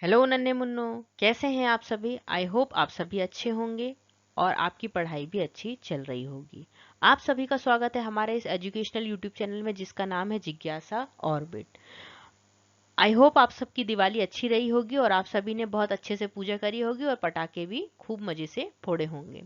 Hello नन्हे Munro, कैसे हैं आप सभी। आई होप आप सभी अच्छे होंगे और आपकी पढ़ाई भी अच्छी चल रही होगी। आप सभी का स्वागत है हमारे इस एजुकेशनल यूट्यूब चैनल में जिसका नाम है जिज्ञासा ऑर्बिट। आई होप आप सबकी दिवाली अच्छी रही होगी और आप सभी ने बहुत अच्छे से पूजा करी होगी और पटाखे भी खूब मजे से फोड़े होंगे।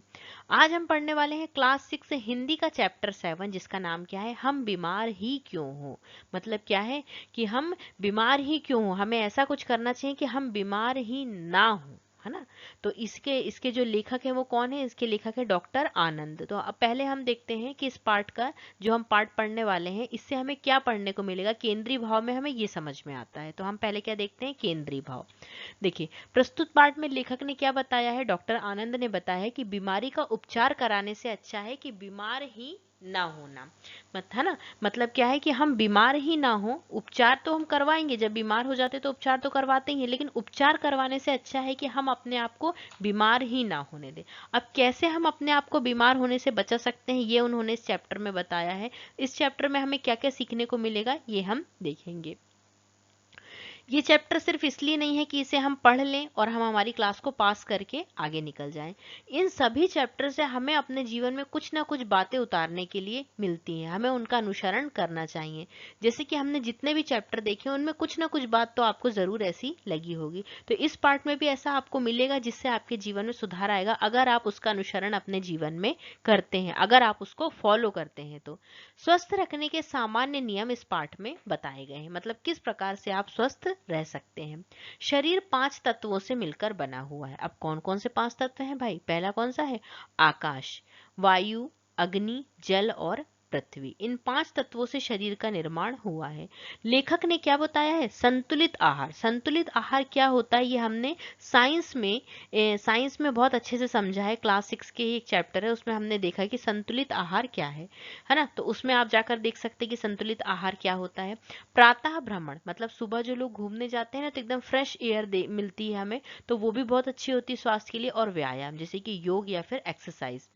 आज हम पढ़ने वाले हैं क्लास 6 हिंदी का चैप्टर 7 जिसका नाम क्या है, हम बीमार ही क्यों हो। मतलब क्या है कि हम बीमार ही क्यों हो, हमें ऐसा कुछ करना चाहिए कि हम बीमार ही ना हो, है ना। तो इसके इसके जो लेखक है वो कौन है, इसके लेखक है डॉक्टर आनंद। तो अब पहले हम देखते हैं कि इस पार्ट का जो हम पार्ट पढ़ने वाले हैं इससे हमें क्या पढ़ने को मिलेगा। केंद्रीय भाव में हमें ये समझ में आता है, तो हम पहले क्या देखते हैं, केंद्रीय भाव। देखिए, प्रस्तुत पाठ में लेखक ने क्या बताया है, डॉक्टर आनंद ने बताया है कि बीमारी का उपचार कराने से अच्छा है कि बीमार ही ना होना। मत है ना। मतलब क्या है कि हम बीमार ही ना हो, उपचार तो हम करवाएंगे, जब बीमार हो जाते तो उपचार तो करवाते ही हैं, लेकिन उपचार करवाने से अच्छा है कि हम अपने आप को बीमार ही ना होने दें। अब कैसे हम अपने आप को बीमार होने से बचा सकते हैं ये उन्होंने इस चैप्टर में बताया है। इस चैप्टर में हमें क्या क्या सीखने को मिलेगा ये हम देखेंगे। ये चैप्टर सिर्फ इसलिए नहीं है कि इसे हम पढ़ लें और हम हमारी क्लास को पास करके आगे निकल जाएं। इन सभी चैप्टर से हमें अपने जीवन में कुछ ना कुछ बातें उतारने के लिए मिलती हैं, हमें उनका अनुसरण करना चाहिए। जैसे कि हमने जितने भी चैप्टर देखे उनमें कुछ ना कुछ बात तो आपको जरूर ऐसी लगी होगी, तो इस पार्ट में भी ऐसा आपको मिलेगा जिससे आपके जीवन में सुधार आएगा अगर आप उसका अनुसरण अपने जीवन में करते हैं, अगर आप उसको फॉलो करते हैं। तो स्वस्थ रखने के सामान्य नियम इस पाठ में बताए गए हैं, मतलब किस प्रकार से आप स्वस्थ रह सकते हैं। शरीर 5 तत्वों से मिलकर बना हुआ है। अब कौन कौन से 5 तत्व हैं भाई, पहला कौन सा है, आकाश, वायु, अग्नि, जल और पृथ्वी। इन 5 तत्वों से शरीर का निर्माण हुआ है। लेखक ने क्या बताया है, संतुलित आहार। संतुलित आहार क्या होता है ये हमने साइंस में बहुत अच्छे से समझा है। क्लास 6 के ही एक चैप्टर है उसमें हमने देखा है कि संतुलित आहार क्या है ना। तो उसमें आप जाकर देख सकते हैं कि संतुलित आहार क्या होता है। प्रातः भ्रमण, मतलब सुबह जो लोग घूमने जाते हैं ना तो एकदम फ्रेश एयर मिलती है हमें, तो वो भी बहुत अच्छी होती है स्वास्थ्य के लिए। और व्यायाम जैसे कि योग या फिर एक्सरसाइज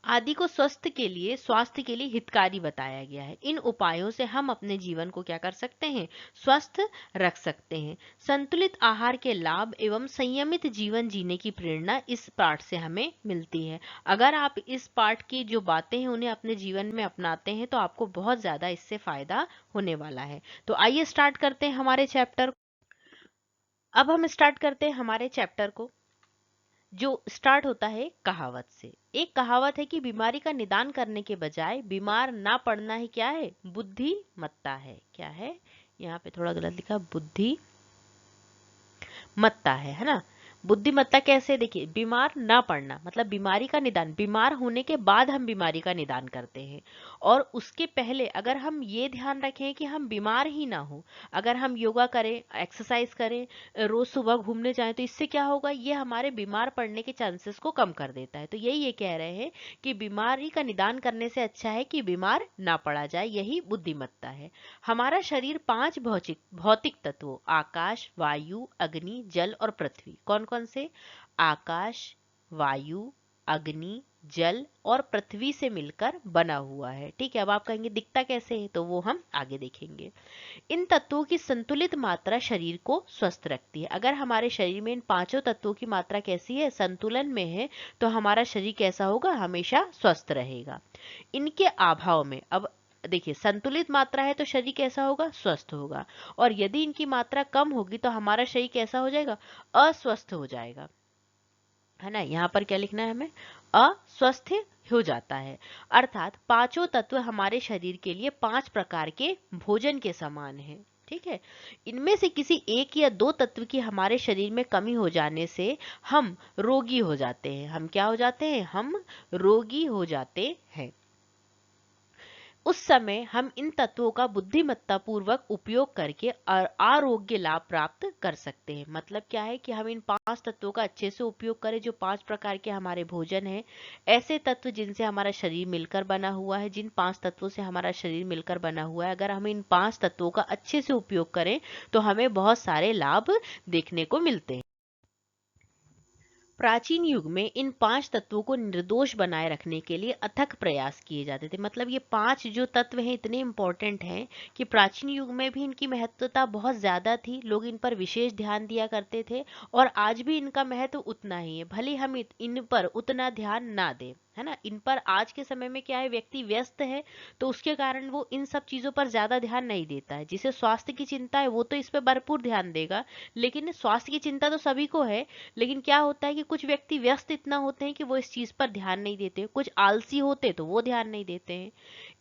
आदि को स्वास्थ्य के लिए हितकारी बताया गया है। इन उपायों से हम अपने जीवन को क्या कर सकते हैं, स्वस्थ रख सकते हैं। संतुलित आहार के लाभ एवं संयमित जीवन जीने की प्रेरणा इस पाठ से हमें मिलती है। अगर आप इस पाठ की जो बातें हैं उन्हें अपने जीवन में अपनाते हैं तो आपको बहुत ज्यादा इससे फायदा होने वाला है। तो आइए स्टार्ट करते हैं हमारे चैप्टर। अब हम स्टार्ट करते हैं हमारे चैप्टर को, जो स्टार्ट होता है कहावत से। एक कहावत है कि बीमारी का निदान करने के बजाय बीमार ना पड़ना ही क्या है, बुद्धिमत्ता है। क्या है, यहाँ पे थोड़ा गलत लिखा, बुद्धि मत्ता है ना। बुद्धिमत्ता कैसे, देखिए, बीमार ना पड़ना मतलब बीमारी का निदान, बीमार होने के बाद हम बीमारी का निदान करते हैं और उसके पहले अगर हम ये ध्यान रखें कि हम बीमार ही ना हो, अगर हम योगा करें, एक्सरसाइज करें, रोज सुबह घूमने जाएं, तो इससे क्या होगा, ये हमारे बीमार पड़ने के चांसेस को कम कर देता है। तो यही ये कह रहे हैं कि बीमारी का निदान करने से अच्छा है कि बीमार ना पड़ा जाए, यही बुद्धिमत्ता है। हमारा शरीर 5 भौतिक भौतिक तत्वों आकाश, वायु, अग्नि, जल और पृथ्वी, कौन कौन से, आकाश, वायु, अग्नि, जल और पृथ्वी से मिलकर बना हुआ है। ठीक है, अब आप कहेंगे दिखता कैसे है, तो वो हम आगे देखेंगे। इन तत्वों की संतुलित मात्रा शरीर को स्वस्थ रखती है। अगर हमारे शरीर में इन पांचों तत्वों की मात्रा कैसी है, संतुलन में है, तो हमारा शरीर कैसा होगा, हमेशा स्वस्थ रहेगा। इनके अभाव में, अब देखिए, संतुलित मात्रा है तो शरीर कैसा होगा, स्वस्थ होगा, और यदि इनकी मात्रा कम होगी तो हमारा शरीर कैसा हो जाएगा, अस्वस्थ हो जाएगा, है ना। यहाँ पर क्या लिखना है हमें, अस्वस्थ हो जाता है। अर्थात पांचों तत्व हमारे शरीर के लिए 5 प्रकार के भोजन के समान है। ठीक है, इनमें से किसी एक या दो तत्व की हमारे शरीर में कमी हो जाने से हम रोगी हो जाते हैं। हम क्या हो जाते हैं, हम रोगी हो जाते हैं। उस समय हम इन तत्वों का बुद्धिमत्ता पूर्वक उपयोग करके आरोग्य लाभ प्राप्त कर सकते हैं। मतलब क्या है कि हम इन 5 तत्वों का अच्छे से उपयोग करें, जो 5 प्रकार के हमारे भोजन हैं, ऐसे तत्व जिनसे हमारा शरीर मिलकर बना हुआ है, जिन 5 तत्वों से हमारा शरीर मिलकर बना हुआ है, अगर हम इन 5 तत्वों का अच्छे से उपयोग करें तो हमें बहुत सारे लाभ देखने को मिलते हैं। प्राचीन युग में इन 5 तत्वों को निर्दोष बनाए रखने के लिए अथक प्रयास किए जाते थे। मतलब ये 5 जो तत्व हैं इतने इंपॉर्टेंट हैं कि प्राचीन युग में भी इनकी महत्वता बहुत ज्यादा थी, लोग इन पर विशेष ध्यान दिया करते थे और आज भी इनका महत्व उतना ही है, भले हम इन पर उतना ध्यान ना दें, है ना। इन पर आज के समय में क्या है, व्यक्ति व्यस्त है तो उसके कारण वो इन सब चीजों पर ज्यादा ध्यान नहीं देता है। जिसे स्वास्थ्य की चिंता है वो तो इस पर भरपूर ध्यान देगा, लेकिन स्वास्थ्य की चिंता तो सभी को है, लेकिन क्या होता है कि कुछ व्यक्ति व्यस्त इतना होते हैं कि वो इस चीज पर ध्यान नहीं देते, कुछ आलसी होते तो वो ध्यान नहीं देते हैं।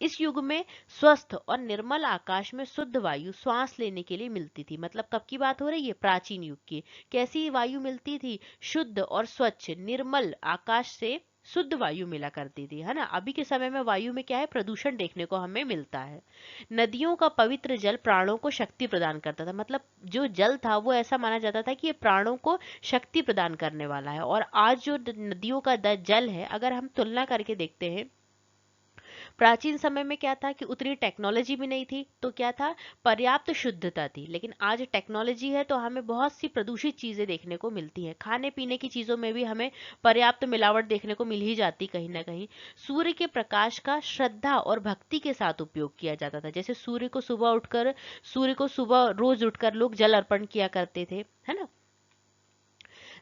इस युग में स्वस्थ और निर्मल आकाश में शुद्ध वायु श्वास लेने के लिए मिलती थी। मतलब कब की बात हो रही है, प्राचीन युग की। कैसी वायु मिलती थी, शुद्ध और स्वच्छ निर्मल आकाश से शुद्ध वायु मिला करती थी, है ना। अभी के समय में वायु में क्या है, प्रदूषण देखने को हमें मिलता है। नदियों का पवित्र जल प्राणों को शक्ति प्रदान करता था। मतलब जो जल था वो ऐसा माना जाता था कि ये प्राणों को शक्ति प्रदान करने वाला है। और आज जो नदियों का जल है, अगर हम तुलना करके देखते हैं, प्राचीन समय में क्या था कि उतनी टेक्नोलॉजी भी नहीं थी, तो क्या था, पर्याप्त शुद्धता थी। लेकिन आज टेक्नोलॉजी है तो हमें बहुत सी प्रदूषित चीजें देखने को मिलती हैं। खाने पीने की चीजों में भी हमें पर्याप्त मिलावट देखने को मिल ही जाती कहीं ना कहीं। सूर्य के प्रकाश का श्रद्धा और भक्ति के साथ उपयोग किया जाता था। जैसे सूर्य को सुबह रोज उठकर लोग जल अर्पण किया करते थे, है ना।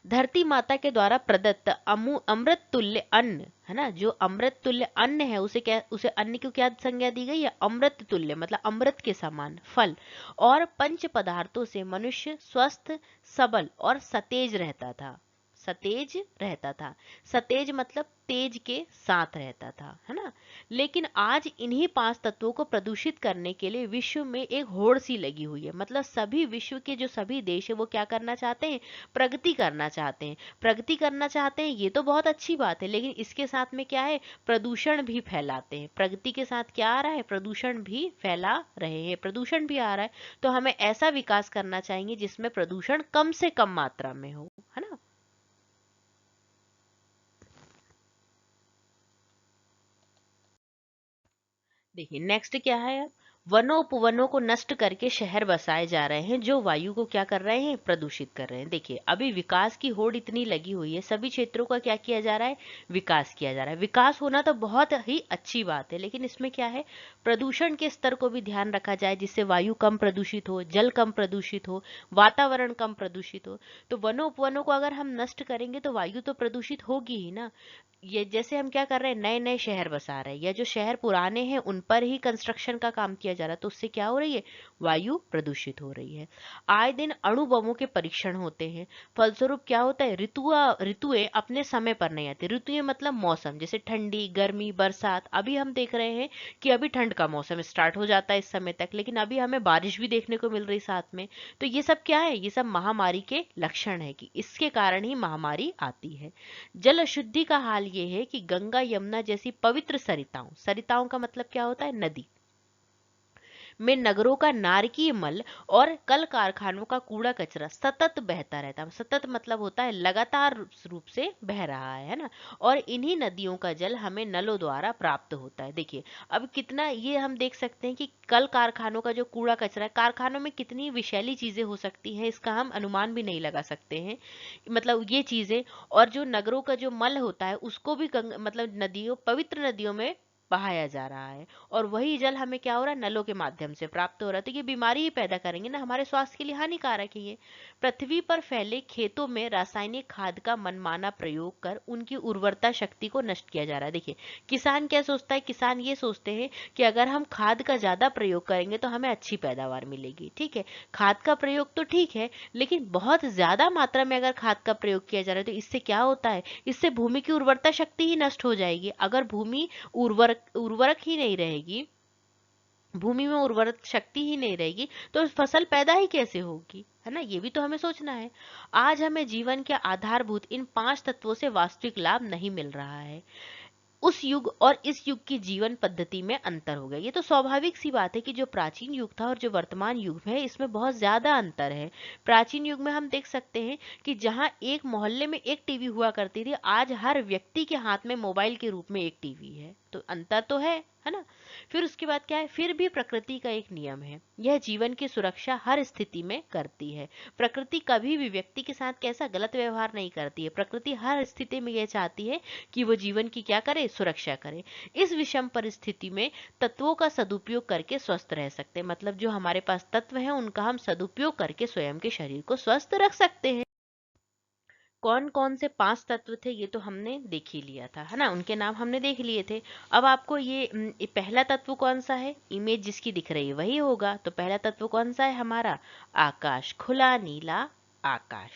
धरती माता के द्वारा प्रदत्त अमृत तुल्य अन्न, है ना, जो अमृत तुल्य अन्न है उसे अन्न को क्या संज्ञा दी गई है, अमृत तुल्य, मतलब अमृत के समान फल और पंच पदार्थों से मनुष्य स्वस्थ सबल और सतेज रहता था। सतेज रहता था, सतेज मतलब तेज के साथ रहता था, है ना। लेकिन आज इन्हीं 5 तत्वों को प्रदूषित करने के लिए विश्व में एक होड़ सी लगी हुई है। मतलब सभी विश्व के जो सभी देश है वो क्या करना चाहते हैं, प्रगति करना चाहते हैं। प्रगति करना चाहते हैं ये तो बहुत अच्छी बात है, लेकिन इसके साथ में क्या है, प्रदूषण भी फैलाते हैं। प्रगति के साथ क्या आ रहा है, प्रदूषण भी फैला रहे हैं, प्रदूषण भी आ रहा है। तो हमें ऐसा विकास करना चाहिए जिसमें प्रदूषण कम से कम मात्रा में हो, है ना। देखिए नेक्स्ट क्या है, अब वनोपवनों को नष्ट करके शहर बसाए जा रहे हैं जो वायु को क्या कर रहे हैं, प्रदूषित कर रहे हैं। देखिए अभी विकास की होड़ इतनी लगी हुई है, सभी क्षेत्रों का क्या किया जा रहा है, विकास किया जा रहा है। विकास होना तो बहुत ही अच्छी बात है, लेकिन इसमें क्या है, प्रदूषण के स्तर को भी ध्यान रखा जाए जिससे वायु कम प्रदूषित हो, जल कम प्रदूषित हो, वातावरण कम प्रदूषित हो। तो वनोपवनों को अगर हम नष्ट करेंगे तो वायु तो प्रदूषित होगी ही ना। ये जैसे हम क्या कर रहे हैं, नए नए शहर बसा रहे हैं, या जो शहर पुराने हैं उन पर ही कंस्ट्रक्शन का काम किया जा रहा है, तो उससे क्या हो रही है, वायु प्रदूषित हो रही है। आए दिन अणु बमों के परीक्षण होते हैं, फलस्वरूप क्या होता है, ऋतुएं अपने समय पर नहीं आती। ऋतुएं मतलब मौसम, जैसे ठंडी, गर्मी, बरसात। अभी हम देख रहे हैं कि अभी ठंड का मौसम स्टार्ट हो जाता है इस समय तक, लेकिन अभी हमें बारिश भी देखने को मिल रही साथ में। तो ये सब क्या है, ये सब महामारी के लक्षण है कि इसके कारण ही महामारी आती है। जल अशुद्धि का हाल ये है कि गंगा यमुना जैसी पवित्र सरिताओं, सरिताओं का मतलब क्या होता है, नदी में नगरों का नारकीय मल और कल कारखानों का कूड़ा कचरा सतत बहता रहता है। सतत मतलब होता है लगातार रूप से बह रहा है ना। और इन्हीं नदियों का जल हमें नलों द्वारा प्राप्त होता है। देखिए अब कितना ये हम देख सकते हैं कि कल कारखानों का जो कूड़ा कचरा है, कारखानों में कितनी विषैली चीजें हो सकती हैं इसका हम अनुमान भी नहीं लगा सकते हैं। मतलब ये चीजें, और जो नगरों का जो मल होता है उसको भी मतलब नदियों, पवित्र नदियों में बहाया जा रहा है, और वही जल हमें क्या हो रहा है, नलों के माध्यम से प्राप्त हो रहा है। तो ये बीमारी ही पैदा करेंगे ना, हमारे स्वास्थ्य के लिए हानिकारक है ये। पृथ्वी पर फैले खेतों में रासायनिक खाद का मनमाना प्रयोग कर उनकी उर्वरता शक्ति को नष्ट किया जा रहा है। देखिए किसान क्या सोचता है, किसान ये सोचते हैं कि अगर हम खाद का ज्यादा प्रयोग करेंगे तो हमें अच्छी पैदावार मिलेगी। ठीक है, खाद का प्रयोग तो ठीक है, लेकिन बहुत ज्यादा मात्रा में अगर खाद का प्रयोग किया जा रहा है तो इससे क्या होता है, इससे भूमि की उर्वरता शक्ति ही नष्ट हो जाएगी। अगर भूमि उर्वरक उर्वरक ही नहीं रहेगी, भूमि में उर्वरक शक्ति ही नहीं रहेगी, तो फसल पैदा ही कैसे होगी, है ना। ये भी तो हमें सोचना है। आज हमें जीवन के आधारभूत इन 5 तत्वों से वास्तविक लाभ नहीं मिल रहा है। उस युग और इस युग की जीवन पद्धति में अंतर हो गया। ये तो स्वाभाविक सी बात है कि जो प्राचीन युग था और जो वर्तमान युग है इसमें बहुत ज्यादा अंतर है। प्राचीन युग में हम देख सकते हैं कि जहां एक मोहल्ले में एक टीवी हुआ करती थी, आज हर व्यक्ति के हाथ में मोबाइल के रूप में एक टीवी है। तो अंतर तो है, है ना। फिर उसके बाद क्या है, फिर भी प्रकृति का एक नियम है, यह जीवन की सुरक्षा हर स्थिति में करती है। प्रकृति कभी भी व्यक्ति के साथ कैसा गलत व्यवहार नहीं करती है, प्रकृति हर स्थिति में यह चाहती है कि वो जीवन की क्या करे, सुरक्षा करे। इस विषम परिस्थिति में तत्वों का सदुपयोग करके स्वस्थ रह सकते हैं, मतलब जो हमारे पास तत्व हैं उनका हम सदुपयोग करके स्वयं के शरीर को स्वस्थ रख सकते हैं। कौन कौन से 5 तत्व थे ये तो हमने देख ही लिया था, है ना, उनके नाम हमने देख लिए थे। अब आपको ये पहला तत्व कौन सा है, इमेज जिसकी दिख रही है वही होगा। तो पहला तत्व कौन सा है हमारा, आकाश, खुला नीला आकाश।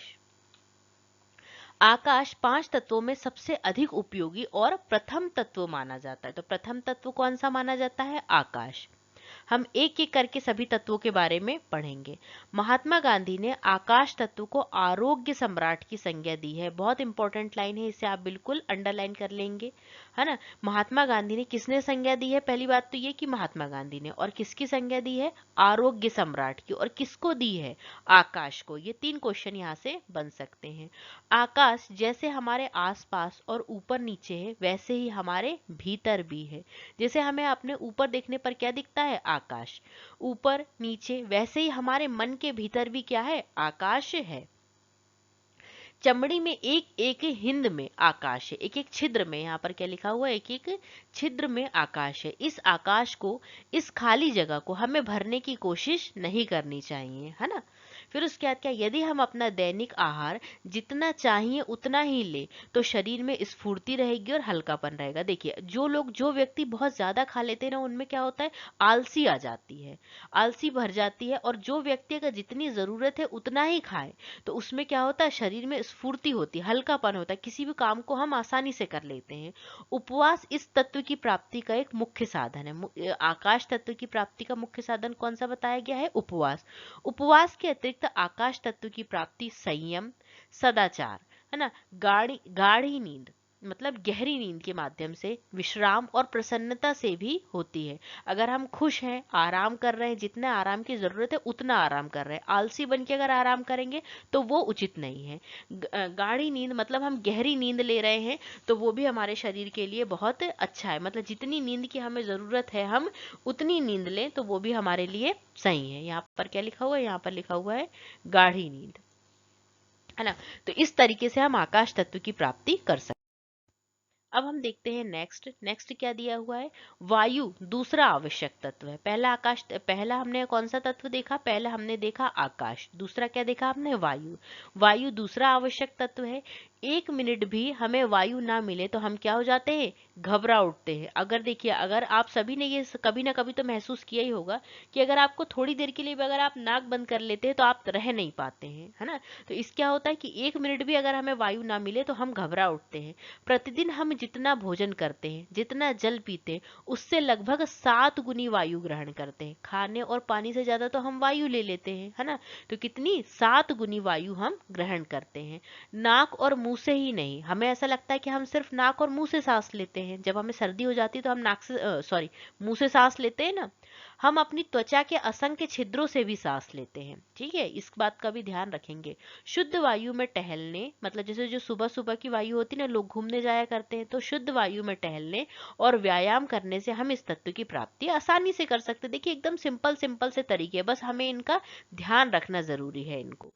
आकाश 5 तत्वों में सबसे अधिक उपयोगी और प्रथम तत्व माना जाता है। तो प्रथम तत्व कौन सा माना जाता है, आकाश। हम एक एक करके सभी तत्वों के बारे में पढ़ेंगे। महात्मा गांधी ने आकाश तत्व को आरोग्य सम्राट की संज्ञा दी है। बहुत इंपॉर्टेंट लाइन है, इसे आप बिल्कुल अंडरलाइन कर लेंगे, है ना। महात्मा गांधी ने किसने संज्ञा दी है, पहली बात तो ये कि महात्मा गांधी ने, और किसकी संज्ञा दी है, आरोग्य सम्राट की, और किसको दी है, आकाश को। ये 3 क्वेश्चन यहाँ से बन सकते हैं। आकाश जैसे हमारे आसपास और ऊपर नीचे है वैसे ही हमारे भीतर भी है। जैसे हमें अपने ऊपर देखने पर क्या दिखता है, आकाश, ऊपर नीचे, वैसे ही हमारे मन के भीतर भी क्या है, आकाश है। चमड़ी में एक एक हिंद में आकाश है, एक एक छिद्र में, यहाँ पर क्या लिखा हुआ है, एक एक छिद्र में आकाश है। इस आकाश को, इस खाली जगह को हमें भरने की कोशिश नहीं करनी चाहिए, है ना। फिर उसके बाद क्या, यदि हम अपना दैनिक आहार जितना चाहिए उतना ही ले तो शरीर में स्फूर्ति रहेगी और हल्कापन रहेगा। देखिए जो व्यक्ति बहुत ज्यादा खा लेते हैं ना, उनमें क्या होता है, आलसी आ जाती है, आलसी भर जाती है। और जो व्यक्ति अगर जितनी जरूरत है उतना ही खाए तो उसमें क्या होता है, शरीर में स्फूर्ति होती है, हल्कापन होता है, किसी भी काम को हम आसानी से कर लेते हैं। उपवास इस तत्व की प्राप्ति का एक मुख्य साधन है। आकाश तत्व की प्राप्ति का मुख्य साधन कौन सा बताया गया है, उपवास। उपवास के अतिरिक्त आकाश तत्व की प्राप्ति संयम, सदाचार, है ना, गाढ़ी गाढ़ी नींद, मतलब गहरी नींद के माध्यम से, विश्राम और प्रसन्नता से भी होती है। अगर हम खुश हैं, आराम कर रहे हैं, जितना आराम की जरूरत है उतना आराम कर रहे हैं, आलसी बन के अगर आराम करेंगे तो वो उचित नहीं है। गाढ़ी नींद मतलब हम गहरी नींद ले रहे हैं तो वो भी हमारे शरीर के लिए बहुत अच्छा है। मतलब जितनी नींद की हमें जरूरत है हम उतनी नींद लें तो वो भी हमारे लिए सही है। यहाँ पर क्या लिखा हुआ है, यहाँ पर लिखा हुआ है गाढ़ी नींद, है ना। तो इस तरीके से हम आकाश तत्व की प्राप्ति कर सकते हैं। अब हम देखते हैं नेक्स्ट। नेक्स्ट क्या दिया हुआ है, वायु दूसरा आवश्यक तत्व है। पहला हमने कौन सा तत्व देखा, पहला हमने देखा आकाश, दूसरा क्या देखा हमने, वायु। वायु दूसरा आवश्यक तत्व है। 1 मिनट भी हमें वायु ना मिले तो हम क्या हो जाते हैं, घबरा उठते हैं। अगर देखिए, अगर आप सभी ने ये कभी ना कभी तो महसूस किया ही होगा कि अगर आपको थोड़ी देर के लिए भी अगर आप नाक बंद कर लेते हैं तो आप रह नहीं पाते हैं, है ना। तो इस क्या होता है कि 1 मिनट भी अगर हमें वायु ना मिले तो हम घबरा उठते हैं। प्रतिदिन हम जितना भोजन करते हैं, जितना जल पीते हैं, उससे लगभग 7 गुनी वायु ग्रहण करते हैं। खाने और पानी से ज्यादा तो हम वायु ले लेते हैं, है ना। तो कितनी, 7 गुनी वायु हम ग्रहण करते हैं। नाक और मुंह से ही नहीं, हमें ऐसा लगता है कि हम सिर्फ नाक और मुंह से सांस लेते हैं। जब हमें सर्दी हो जाती है तो हम नाक से सॉरी मुंह से सांस लेते हैं ना। हम अपनी त्वचा के असंख्य छिद्रों से भी सांस लेते हैं, ठीक है, इस बात का भी ध्यान रखेंगे। शुद्ध वायु में टहलने, मतलब जैसे जो सुबह सुबह की वायु होती है ना, लोग घूमने जाया करते हैं, तो शुद्ध वायु में टहलने और व्यायाम करने से हम इस तत्व की प्राप्ति आसानी से कर सकते हैं। देखिए एकदम सिंपल सिंपल से तरीके, बस हमें इनका ध्यान रखना जरूरी है इनको।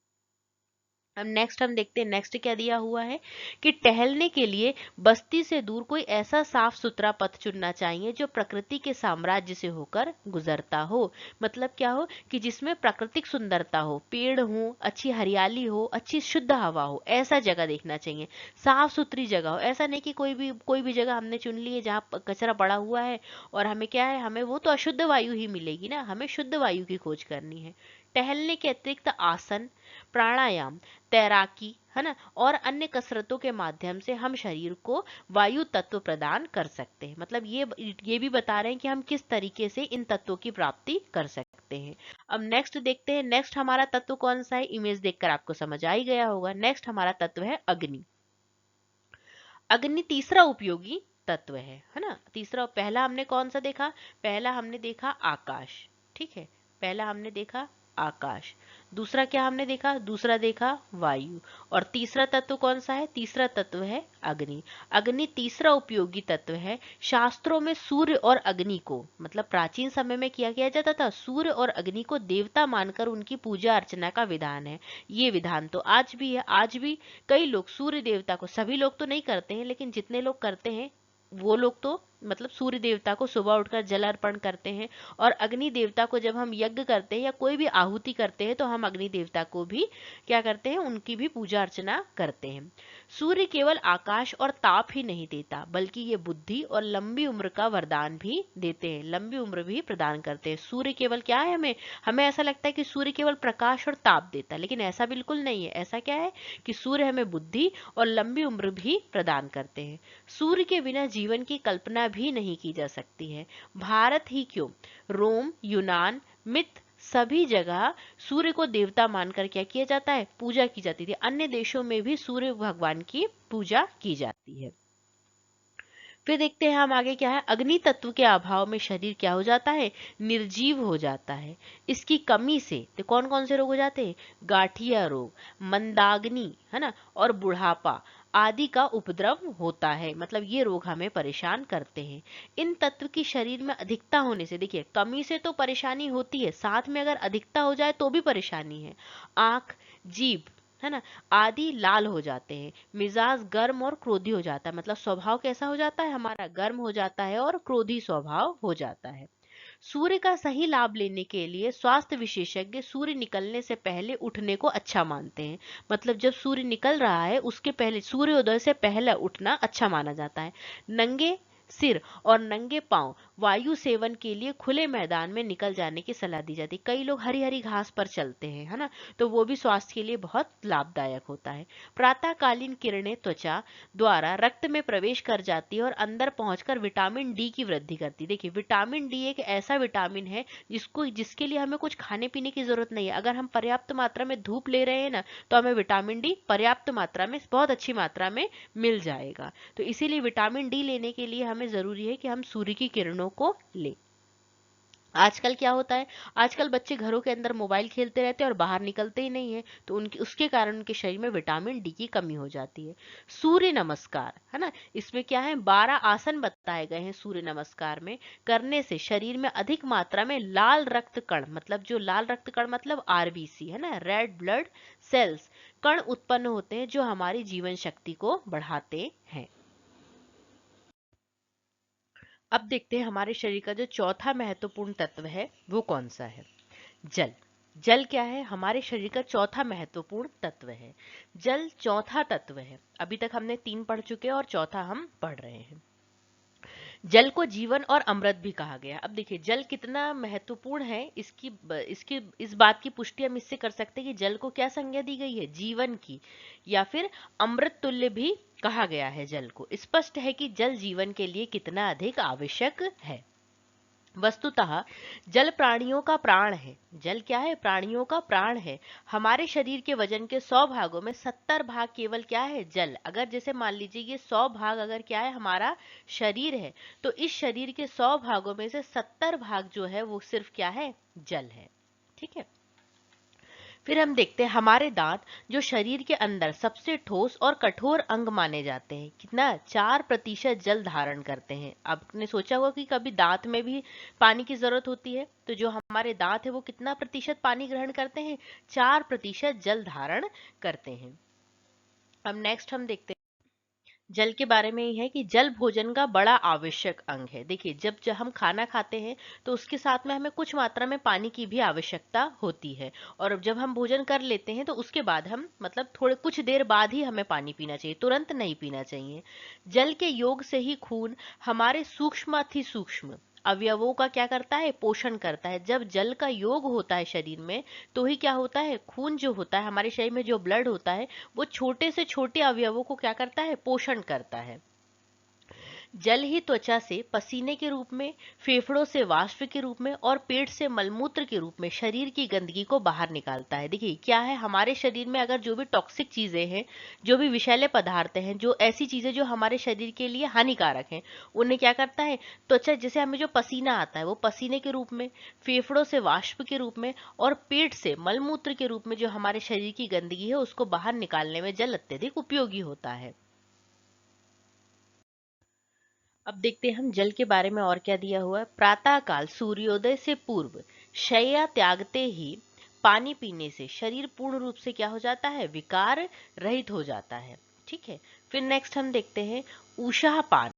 अब नेक्स्ट हम देखते हैं, नेक्स्ट क्या दिया हुआ है कि टहलने के लिए बस्ती से दूर कोई ऐसा साफ सुथरा पथ चुनना चाहिए जो प्रकृति के साम्राज्य से होकर गुजरता हो। मतलब क्या हो कि जिसमें प्राकृतिक सुंदरता हो, पेड़ हो, अच्छी हरियाली हो, अच्छी शुद्ध हवा हो, ऐसा जगह देखना चाहिए। साफ सुथरी जगह हो, ऐसा नहीं कि कोई भी जगह हमने चुन ली है जहाँ कचरा पड़ा हुआ है और हमें क्या है, हमें वो तो अशुद्ध वायु ही मिलेगी ना, हमें शुद्ध वायु की खोज करनी है। टहलने के अतिरिक्त आसन, प्राणायाम, तैराकी, है ना, और अन्य कसरतों के माध्यम से हम शरीर को वायु तत्व प्रदान कर सकते हैं। मतलब ये भी बता रहे हैं कि हम किस तरीके से इन तत्वों की प्राप्ति कर सकते हैं। अब नेक्स्ट देखते हैं, नेक्स्ट हमारा तत्व कौन सा है, इमेज देखकर आपको समझ आ ही गया होगा। नेक्स्ट हमारा तत्व है अग्नि। अग्नि तीसरा उपयोगी तत्व है ना। तीसरा, पहला हमने कौन सा देखा, पहला हमने देखा आकाश, ठीक है, पहला हमने देखा आकाश। दूसरा क्या हमने देखा, दूसरा देखा वायु। और तीसरा तत्व कौन सा है, तीसरा तत्व है अग्नि। अग्नि तीसरा उपयोगी तत्व है। शास्त्रों में सूर्य और अग्नि को, मतलब प्राचीन समय में किया जाता था, सूर्य और अग्नि को देवता मानकर उनकी पूजा अर्चना का विधान है। ये विधान तो आज भी है। आज भी कई लोग सूर्य देवता को, सभी लोग तो नहीं करते हैं लेकिन जितने लोग करते हैं वो लोग तो मतलब सूर्य देवता को सुबह उठकर जल अर्पण करते हैं। और अग्नि देवता को जब हम यज्ञ करते हैं या कोई भी आहुति करते हैं तो हम अग्नि देवता को भी क्या करते हैं, उनकी भी पूजा अर्चना करते हैं। सूर्य केवल आकाश और ताप ही नहीं देता बल्कि ये बुद्धि और लंबी उम्र का वरदान भी देते हैं, लंबी उम्र भी प्रदान करते हैं। सूर्य केवल क्या है, हमें हमें ऐसा लगता है कि सूर्य केवल प्रकाश और ताप देता है, लेकिन ऐसा बिल्कुल नहीं है। ऐसा क्या है कि सूर्य हमें बुद्धि और लंबी उम्र भी प्रदान करते हैं। सूर्य के बिना जीवन की कल्पना भी नहीं की जा सकती है। भारत ही क्यों, रोम, यूनान, मिथ, सभी जगह सूर्य को देवता मानकर क्या किया जाता है, पूजा की जाती थी। अन्य देशों में भी सूर्य भगवान की पूजा की जाती है। फिर देखते हैं हम आगे क्या है। अग्नि तत्व के अभाव में शरीर क्या हो जाता है, निर्जीव हो जाता है। इसकी कमी से तो कौन कौन से रोग हो जाते हैं, गाठिया रोग, मंदाग्नि, है ना, और बुढ़ापा आदि का उपद्रव होता है। मतलब ये रोग हमें परेशान करते हैं। इन तत्व की शरीर में अधिकता होने से, देखिए कमी से तो परेशानी होती है, साथ में अगर अधिकता हो जाए तो भी परेशानी है। आंख, जीभ, है ना, आदि लाल हो जाते हैं। मिजाज गर्म और क्रोधी हो जाता है, मतलब स्वभाव कैसा हो जाता है हमारा, गर्म हो जाता है और क्रोधी स्वभाव हो जाता है। सूर्य का सही लाभ लेने के लिए स्वास्थ्य विशेषज्ञ सूर्य निकलने से पहले उठने को अच्छा मानते हैं। मतलब जब सूर्य निकल रहा है उसके पहले, सूर्योदय से पहले उठना अच्छा माना जाता है। नंगे सिर और नंगे पांव वायु सेवन के लिए खुले मैदान में निकल जाने की सलाह दी जाती है। कई लोग हरी हरी घास पर चलते हैं, है ना, तो वो भी स्वास्थ्य के लिए बहुत लाभदायक होता है। प्रातःकालीन किरणें त्वचा द्वारा रक्त में प्रवेश कर जाती है और अंदर पहुंचकर विटामिन डी की वृद्धि करती है। देखिए विटामिन डी एक ऐसा विटामिन है जिसके लिए हमें कुछ खाने पीने की जरूरत नहीं है। अगर हम पर्याप्त मात्रा में धूप ले रहे हैं ना तो हमें विटामिन डी पर्याप्त मात्रा में, बहुत अच्छी मात्रा में मिल जाएगा। तो इसीलिए विटामिन डी लेने के लिए हमें जरूरी है कि हम सूर्य की किरणों को लें। आजकल क्या होता है, आजकल बच्चे घरों के अंदर मोबाइल खेलते रहते हैं और बाहर निकलते ही नहीं है, तो उनके उसके कारण उनके शरीर में विटामिन डी की कमी हो जाती है। सूर्य नमस्कार, है ना, इसमें क्या है, 12 आसन बताए गए हैं सूर्य नमस्कार में। करने से शरीर में अधिक मात्रा में लाल रक्त कण, मतलब जो लाल रक्त कण मतलब आरबीसी, है ना, रेड ब्लड सेल्स, कण उत्पन्न होते हैं जो हमारी जीवन शक्ति को बढ़ाते हैं। अब देखते हैं हमारे शरीर का जो चौथा महत्वपूर्ण तत्व है वो कौन सा है, जल। जल क्या है, हमारे शरीर का चौथा महत्वपूर्ण तत्व है। जल चौथा तत्व है। अभी तक हमने 3 पढ़ चुके हैं और चौथा हम पढ़ रहे हैं। जल को जीवन और अमृत भी कहा गया। अब देखिए जल कितना महत्वपूर्ण है, इसकी इस बात की पुष्टि हम इससे कर सकते हैं कि जल को क्या संज्ञा दी गई है, जीवन की, या फिर अमृत तुल्य भी कहा गया है जल को। स्पष्ट है कि जल जीवन के लिए कितना अधिक आवश्यक है। वस्तुतः जल प्राणियों का प्राण है। जल क्या है, प्राणियों का प्राण है। हमारे शरीर के वजन के 100 भागों में 70 भाग केवल क्या है, जल। अगर जैसे मान लीजिए ये 100 भाग अगर क्या है हमारा शरीर है, तो इस शरीर के 100 भागों में से 70 भाग जो है वो सिर्फ क्या है, जल है। ठीक है। फिर हम देखते हैं हमारे दांत, जो शरीर के अंदर सबसे ठोस और कठोर अंग माने जाते हैं, कितना 4% जल धारण करते हैं। आपने सोचा होगा कि कभी दांत में भी पानी की जरूरत होती है, तो जो हमारे दांत है वो कितना प्रतिशत पानी ग्रहण करते हैं, 4% जल धारण करते हैं। अब नेक्स्ट हम देखते हैं जल के बारे में, ये है कि जल भोजन का बड़ा आवश्यक अंग है। देखिए जब हम खाना खाते हैं तो उसके साथ में हमें कुछ मात्रा में पानी की भी आवश्यकता होती है, और जब हम भोजन कर लेते हैं तो उसके बाद हम मतलब थोड़े कुछ देर बाद ही हमें पानी पीना चाहिए, तुरंत नहीं पीना चाहिए। जल के योग से ही खून हमारे सूक्ष्म अति सूक्ष्म अवयवों का क्या करता है, पोषण करता है। जब जल का योग होता है शरीर में तो ही क्या होता है, खून जो होता है हमारे शरीर में, जो ब्लड होता है वो छोटे से छोटे अवयवों को क्या करता है, पोषण करता है। जल ही त्वचा से पसीने के रूप में, फेफड़ों से वाष्प के रूप में और पेट से मलमूत्र के रूप में शरीर की गंदगी को बाहर निकालता है। देखिए क्या है, हमारे शरीर में अगर जो भी टॉक्सिक चीजें हैं, जो भी विषैले पदार्थ हैं, जो ऐसी चीजें जो हमारे शरीर के लिए हानिकारक हैं, उन्हें क्या करता है, त्वचा, जैसे हमें जो पसीना आता है वो पसीने के रूप में, फेफड़ों से वाष्प के रूप में और पेट से मलमूत्र के रूप में जो हमारे शरीर की गंदगी है उसको बाहर निकालने में जल अत्यधिक उपयोगी होता है। अब देखते हैं हम जल के बारे में और क्या दिया हुआ है। प्रातः काल सूर्योदय से पूर्व शैया त्यागते ही पानी पीने से शरीर पूर्ण रूप से क्या हो जाता है, विकार रहित हो जाता है। ठीक है, फिर नेक्स्ट हम देखते हैं उषा पान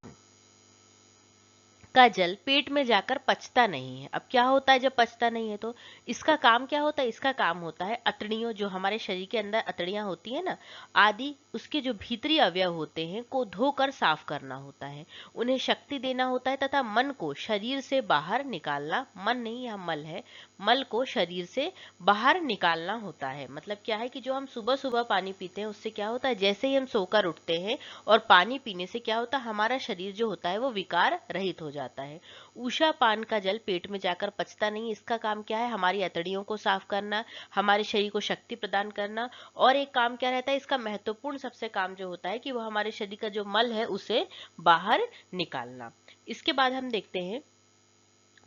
का जल पेट में जाकर पचता नहीं है। अब क्या होता है जब पचता नहीं है, तो इसका काम क्या होता है, इसका काम होता है अतड़ियों, जो हमारे शरीर के अंदर अतड़ियां होती है ना, आदि उसके जो भीतरी अवयव होते हैं को धोकर साफ करना होता है, उन्हें शक्ति देना होता है तथा मन को शरीर से बाहर निकालना, मन नहीं यह मल है, मल को शरीर से बाहर निकालना होता है। मतलब क्या है कि जो हम सुबह सुबह पानी पीते हैं उससे क्या होता है, जैसे ही हम सोकर उठते हैं और पानी पीने से क्या होता है, हमारा शरीर जो होता है वो विकार रहित हो जाता है। ऊषा पान का जल पेट में जाकर पचता नहीं, इसका काम क्या है, हमारी अतड़ियों को साफ करना, हमारे शरीर को शक्ति प्रदान करना, और एक काम क्या रहता है इसका महत्वपूर्ण सबसे काम जो होता है कि वो हमारे शरीर का जो मल है उसे बाहर निकालना। इसके बाद हम देखते हैं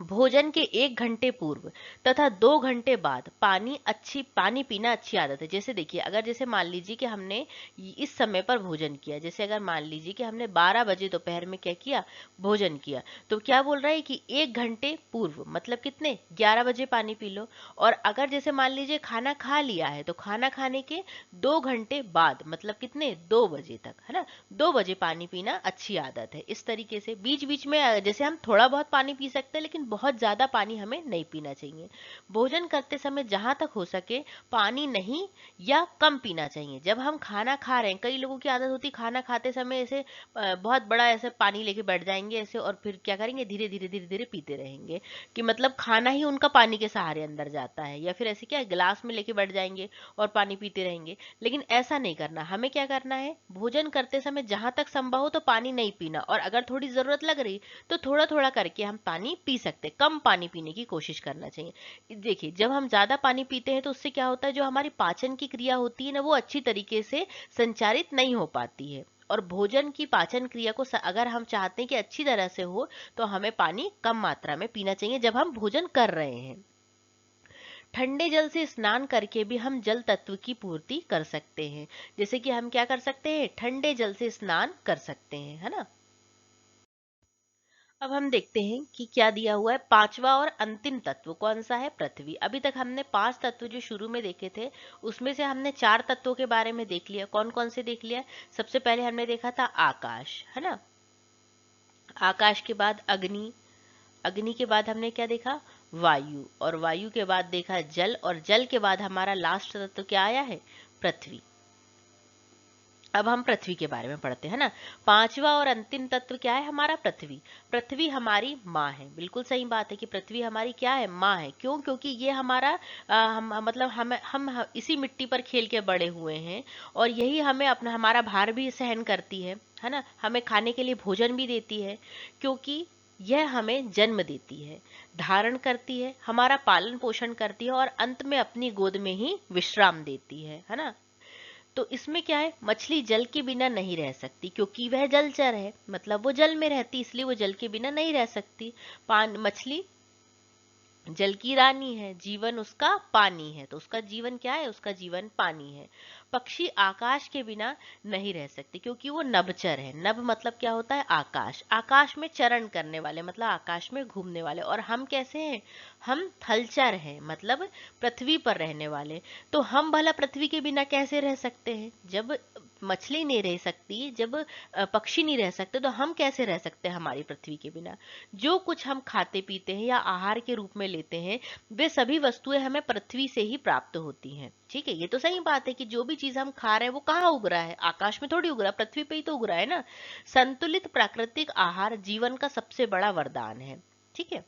भोजन के 1 घंटे पूर्व तथा 2 घंटे बाद पानी पीना अच्छी आदत है। जैसे देखिए, अगर जैसे मान लीजिए कि हमने इस समय पर भोजन किया, जैसे अगर मान लीजिए कि हमने 12 बजे दोपहर में क्या किया, भोजन किया, तो क्या बोल रहा है कि 1 घंटे पूर्व मतलब कितने, 11 बजे पानी पी लो। और अगर जैसे मान लीजिए खाना खा लिया है तो खाना खाने के 2 घंटे बाद मतलब कितने, 2 बजे तक, है ना, 2 बजे पानी पीना अच्छी आदत है। इस तरीके से बीच बीच में जैसे हम थोड़ा बहुत पानी पी सकते हैं लेकिन बहुत ज्यादा पानी हमें नहीं पीना चाहिए। भोजन करते समय जहां तक हो सके पानी नहीं या कम पीना चाहिए। जब हम खाना खा रहे हैं, कई लोगों की आदत होती है खाना खाते समय ऐसे बहुत बड़ा ऐसे पानी लेके बैठ जाएंगे ऐसे, और फिर क्या करेंगे, धीरे धीरे धीरे धीरे पीते रहेंगे, कि मतलब खाना ही उनका पानी के सहारे अंदर जाता है, या फिर ऐसे क्या गिलास में लेके बैठ जाएंगे और पानी पीते रहेंगे। लेकिन ऐसा नहीं करना, हमें क्या करना है, भोजन करते समय जहां तक संभव हो तो पानी नहीं पीना, और अगर थोड़ी जरूरत लग रही तो थोड़ा थोड़ा करके हम पानी पी सकते, कम पानी पीने की कोशिश करना चाहिए। देखिए जब हम ज्यादा पानी पीते हैं तो उससे क्या होता है, जो हमारी पाचन की क्रिया होती है ना वो अच्छी तरीके से संचारित नहीं हो पाती है, और भोजन की पाचन क्रिया को अगर हम चाहते हैं कि अच्छी तरह से हो तो हमें पानी कम मात्रा में पीना चाहिए जब हम भोजन कर रहे हैं। ठंडे जल से स्नान करके भी हम जल तत्व की पूर्ति कर सकते हैं। जैसे कि हम क्या कर सकते हैं, ठंडे जल से स्नान कर सकते हैं, है ना। अब हम देखते हैं कि क्या दिया हुआ है, पांचवा और अंतिम तत्व कौन सा है, पृथ्वी। अभी तक हमने 5 तत्व जो शुरू में देखे थे उसमें से हमने 4 तत्वों के बारे में देख लिया। कौन कौन से देख लिया, सबसे पहले हमने देखा था आकाश, है ना, आकाश के बाद अग्नि, अग्नि के बाद हमने क्या देखा, वायु, और वायु के बाद देखा जल, और जल के बाद हमारा लास्ट तत्व क्या आया है, पृथ्वी। अब हम पृथ्वी के बारे में पढ़ते हैं ना। पांचवा और अंतिम तत्व क्या है, हमारा पृथ्वी। पृथ्वी हमारी माँ है, बिल्कुल सही बात है कि पृथ्वी हमारी क्या है, माँ है। क्यों, क्योंकि ये हमारा मतलब हम इसी मिट्टी पर खेल के बड़े हुए हैं, और यही हमें अपना हमारा भार भी सहन करती है ना, हमें खाने के लिए भोजन भी देती है, क्योंकि यह हमें जन्म देती है, धारण करती है, हमारा पालन पोषण करती है, और अंत में अपनी गोद में ही विश्राम देती है ना। तो इसमें क्या है, मछली जल के बिना नहीं रह सकती क्योंकि वह जलचर है, मतलब वो जल में रहती, इसलिए वो जल के बिना नहीं रह सकती। मछली जल की रानी है, जीवन उसका पानी है, तो उसका जीवन क्या है, उसका जीवन पानी है। पक्षी आकाश के बिना नहीं रह सकते क्योंकि वो नभचर है। नभ मतलब क्या होता है, आकाश, आकाश में चरण करने वाले मतलब आकाश में घूमने वाले, और हम कैसे हैं, हम थलचर हैं मतलब पृथ्वी पर रहने वाले। तो हम भला पृथ्वी के बिना कैसे रह सकते हैं, जब मछली नहीं रह सकती, जब पक्षी नहीं रह सकते, तो हम कैसे रह सकते हैं हमारी पृथ्वी के बिना। जो कुछ हम खाते पीते हैं या आहार के रूप में लेते हैं वे सभी वस्तुएं हमें पृथ्वी से ही प्राप्त होती हैं। ठीक है, ये तो सही बात है कि जो भी चीज हम खा रहे हैं वो कहाँ उग रहा है, आकाश में थोड़ी उग रहा है, पृथ्वी पे ही तो उग रहा है ना। संतुलित प्राकृतिक आहार जीवन का सबसे बड़ा वरदान है। ठीक है,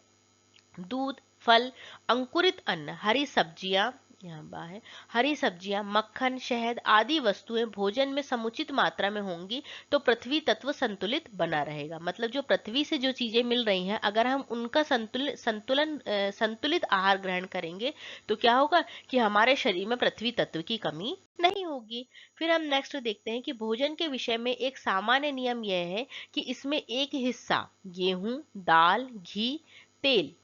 दूध, फल, अंकुरित अन्न, हरी सब्जियां, यहाँ बा है। हरी सब्जियां, मक्खन, शहद आदि वस्तुएं भोजन में समुचित मात्रा में होंगी तो पृथ्वी तत्व संतुलित बना रहेगा। मतलब जो पृथ्वी से जो चीजें मिल रही हैं, अगर हम उनका संतुलित आहार ग्रहण करेंगे तो क्या होगा कि हमारे शरीर में पृथ्वी तत्व की कमी नहीं होगी। फिर हम नेक्स्ट देखते हैं कि भोजन के विषय में एक सामान्य नियम यह है कि इसमें एक हिस्सा गेहूं, दाल, घी, तेल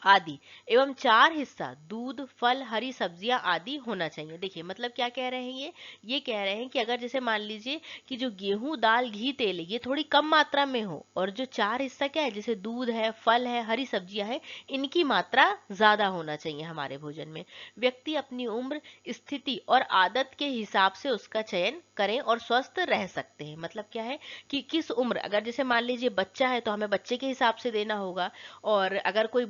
आदि एवं 4 हिस्सा दूध, फल, हरी सब्जियां आदि होना चाहिए। देखिए मतलब क्या कह रहे हैं ये कह रहे हैं कि अगर जैसे मान लीजिए कि जो गेहूं, दाल, घी, तेल है ये थोड़ी कम मात्रा में हो, और जो 4 हिस्सा क्या है जैसे दूध है, फल है, हरी सब्जियां है, इनकी मात्रा ज्यादा होना चाहिए हमारे भोजन में। व्यक्ति अपनी उम्र, स्थिति और आदत के हिसाब से उसका चयन करें और स्वस्थ रह सकते हैं। मतलब क्या है कि किस उम्र, अगर जैसे मान लीजिए बच्चा है तो हमें बच्चे के हिसाब से देना होगा, और अगर कोई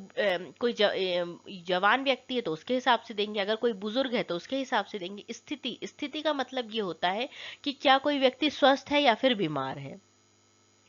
जवान व्यक्ति है तो उसके हिसाब से देंगे, अगर कोई बुजुर्ग है तो उसके हिसाब से देंगे। स्थिति का मतलब ये होता है कि क्या कोई व्यक्ति स्वस्थ है या फिर बीमार है।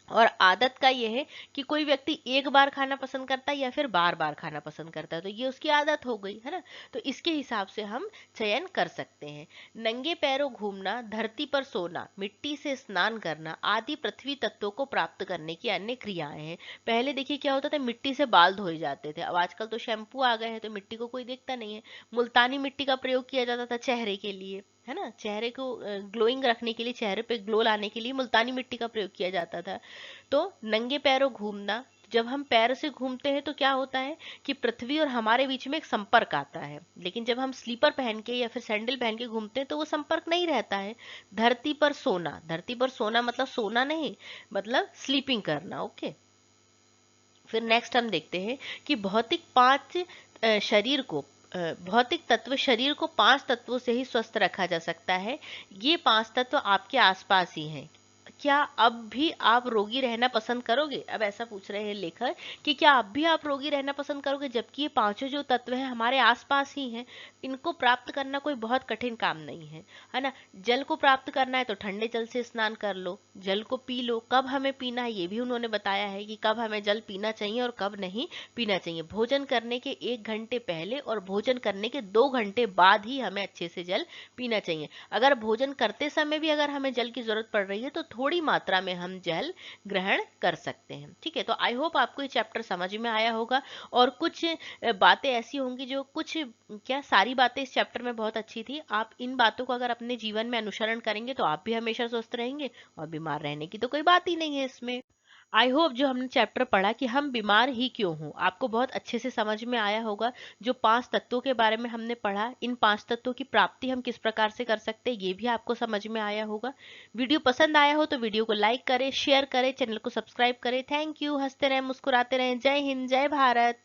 और आदत का ये है कि कोई व्यक्ति एक बार खाना पसंद करता है या फिर बार बार खाना पसंद करता है, तो ये उसकी आदत हो गई है ना। तो इसके हिसाब से हम चयन कर सकते हैं। नंगे पैरों घूमना, धरती पर सोना, मिट्टी से स्नान करना आदि पृथ्वी तत्वों को प्राप्त करने की अन्य क्रियाएं हैं। पहले देखिए क्या होता था, मिट्टी से बाल धोए जाते थे, अब आजकल तो शैम्पू आ गए हैं तो मिट्टी को कोई देखता नहीं है। मुल्तानी मिट्टी का प्रयोग किया जाता था चेहरे के लिए, है ना, चेहरे को ग्लोइंग रखने के लिए, चेहरे पे ग्लो लाने के लिए मुल्तानी मिट्टी का प्रयोग किया जाता था। तो नंगे पैरों घूमना, जब हम पैर से घूमते हैं तो क्या होता है कि पृथ्वी और हमारे बीच में एक संपर्क आता है, लेकिन जब हम स्लीपर पहन के या फिर सैंडल पहन के घूमते हैं तो वो संपर्क नहीं रहता है। धरती पर सोना, धरती पर सोना मतलब सोना नहीं, मतलब स्लीपिंग करना। ओके। फिर नेक्स्ट हम देखते हैं कि भौतिक तत्व शरीर को 5 तत्वों से ही स्वस्थ रखा जा सकता है। ये 5 तत्व आपके आसपास ही हैं। क्या अब भी आप रोगी रहना पसंद करोगे? अब ऐसा पूछ रहे हैं लेखक कि क्या अब भी आप रोगी रहना पसंद करोगे, जबकि ये पांचों जो तत्व हैं हमारे आसपास ही हैं। इनको प्राप्त करना कोई बहुत कठिन काम नहीं है ना। जल को प्राप्त करना है तो ठंडे जल से स्नान कर लो, जल को पी लो। कब हमें पीना है ये भी उन्होंने बताया है कि कब हमें जल पीना चाहिए और कब नहीं पीना चाहिए। भोजन करने के 1 घंटे पहले और भोजन करने के 2 घंटे बाद ही हमें अच्छे से जल पीना चाहिए। अगर भोजन करते समय भी अगर हमें जल की जरूरत पड़ रही है तो थोड़ी मात्रा में हम जल ग्रहण कर सकते हैं। ठीक है, तो आई होप आपको ये चैप्टर समझ में आया होगा, और कुछ बातें ऐसी होंगी जो कुछ क्या सारी बातें इस चैप्टर में बहुत अच्छी थी। आप इन बातों को अगर अपने जीवन में अनुसरण करेंगे तो आप भी हमेशा स्वस्थ रहेंगे, और बीमार रहने की तो कोई बात ही नहीं है इसमें। आई होप जो हमने चैप्टर पढ़ा कि हम बीमार ही क्यों हों, आपको बहुत अच्छे से समझ में आया होगा। जो 5 तत्वों के बारे में हमने पढ़ा, इन 5 तत्वों की प्राप्ति हम किस प्रकार से कर सकते हैं ये भी आपको समझ में आया होगा। वीडियो पसंद आया हो तो वीडियो को लाइक करें, शेयर करें, चैनल को सब्सक्राइब करें। Thank you. हंसते रहें, मुस्कुराते रहें। जय हिंद, जय भारत।